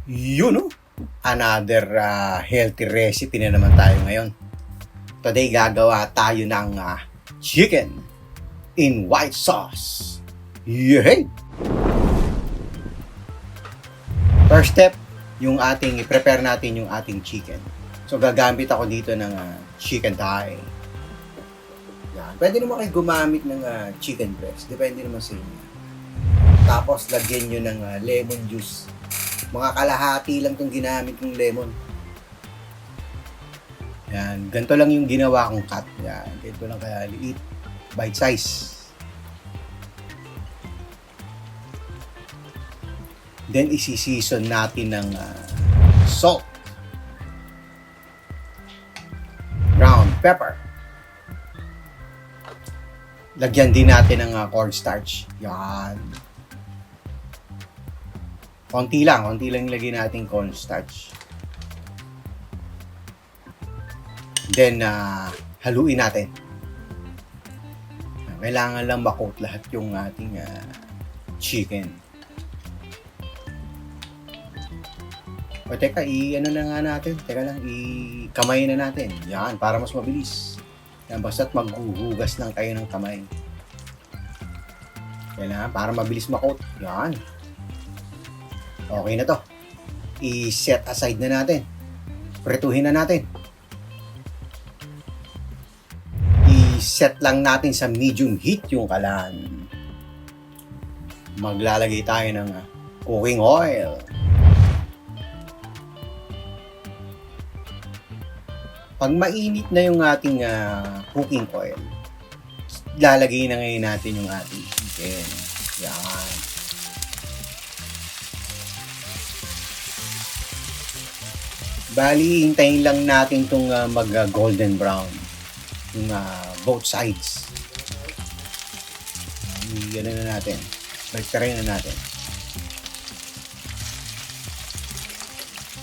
Yun, no? Another healthy recipe na naman tayo ngayon. Today, gagawa tayo ng chicken in white sauce. Yay! First step, yung i-prepare natin yung ating chicken. So, gagamit ako dito ng chicken thigh. Yan. Pwede naman kayo gumamit ng chicken breast. Depende naman sa inyo. Tapos, lagyan nyo ng lemon juice. Mga kalahati lang itong ginamit ng lemon. Yan. Ganito lang yung ginawa kong cut. Yan. Ganito lang kaya liit. Bite size. Then, isi-season natin ng salt. Ground pepper. Lagyan din natin ng cornstarch. Yan. Konti lang ilagay natin cornstarch. Then, haluin natin. Kailangan lang makot lahat yung ating chicken. O teka, ano na nga natin? Teka lang, kamay na natin. Yan, para mas mabilis. Yan, basta't maghuhugas lang kayo ng kamay. Kailangan, para mabilis makot. Yan. Okay na to. I-set aside na natin. Pretuhin na natin. I-set lang natin sa medium heat yung kalan. Maglalagay tayo ng cooking oil. Pag mainit na yung ating cooking oil, lalagay na ngayon natin yung ating chicken. Yan. Bali, hintayin lang natin itong mag-golden brown. Yung both sides. Yan na natin. Balik na natin.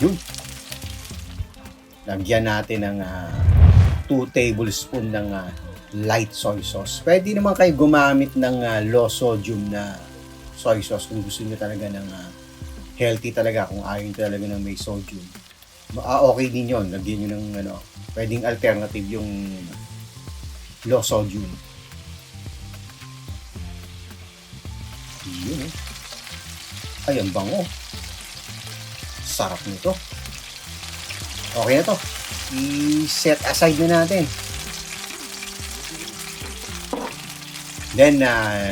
Yun. Lagyan natin ng 2 tablespoon ng light soy sauce. Pwede naman kayo gumamit ng low sodium na soy sauce kung gusto niyo talaga ng healthy talaga, kung ayaw niyo talaga ng may sodium. Okay din yun. Lagyan nyo ng pwedeng alternative yung low sodium. Yun Ay, ang bango. Sarap nito. Okay na to. I-set aside na natin. Then,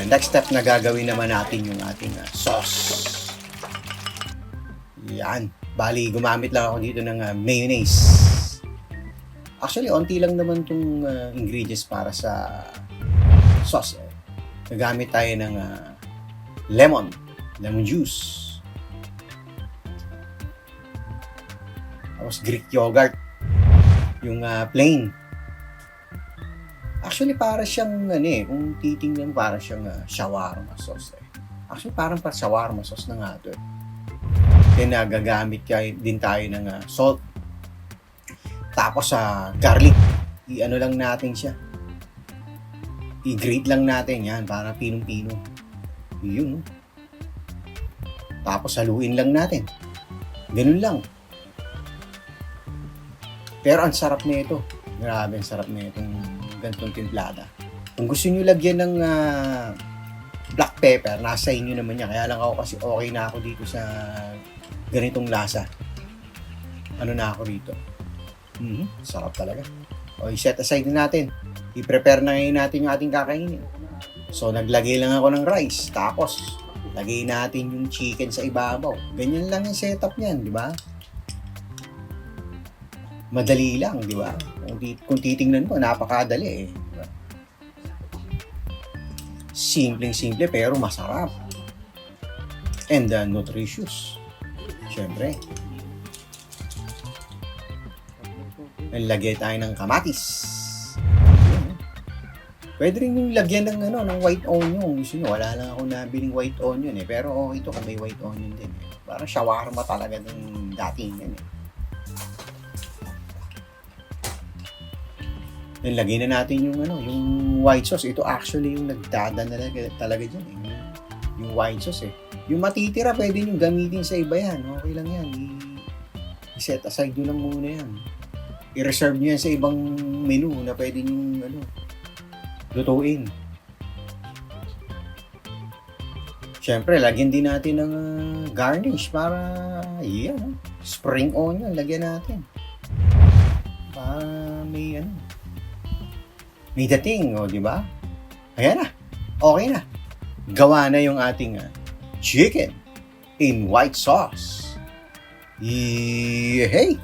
next step na gagawin naman natin yung ating sauce. Yan. Bali, gumamit lang ako dito ng mayonnaise. Actually, onti lang naman itong ingredients para sa sauce. Nagamit tayo ng lemon juice. Tapos Greek yogurt. Yung plain. Actually, para siyang, kung titingnan, para siyang shawarma sauce. Actually, parang pa shawarma sauce na nga ito. Then, gagamit din tayo ng salt. Tapos, garlic. I-ano lang natin siya. I-grate lang natin yan para pinong-pino. Yun. Tapos, haluin lang natin. Ganun lang. Pero, ang sarap na ito. Grabe, ang sarap na itong ganitong timplada. Kung gusto nyo lagyan ng black pepper, nasa inyo naman yan. Kaya lang ako kasi okay na ako dito sa ganitong lasa. Ano na ako rito. Sarap talaga. O, i-set aside na natin. I-prepare na ngayon natin yung ating kakainin. So, naglagay lang ako ng rice. Tapos, lagay natin yung chicken sa ibabaw. Ganyan lang yung setup niyan, di ba? Madali lang, di ba? Kung titingnan mo, napakadali Diba? Simpleng-simple pero masarap. And nutritious. Siyempre. Lagay tayo ng kamatis. Pwede rin yung lagyan ng white onion. Gusto nyo, wala lang ako nabiling white onion Pero ito kung may white onion din Parang shawarma talaga ng dating yan Then, lagay na natin yung yung white sauce. Ito actually yung nagdadala talaga dyan Yung white sauce Yung matitira, pwede nyo gamitin sa iba yan. Okay lang yan. I-set aside nyo lang muna yan. I-reserve nyo yan sa ibang menu na pwede nyo lutuin. Siyempre, lagyan din natin ng garnish para, spring onion, lagyan natin. Para may dating, di ba? Ayan na. Okay na. Gawa na yung ating chicken in white sauce. Hey!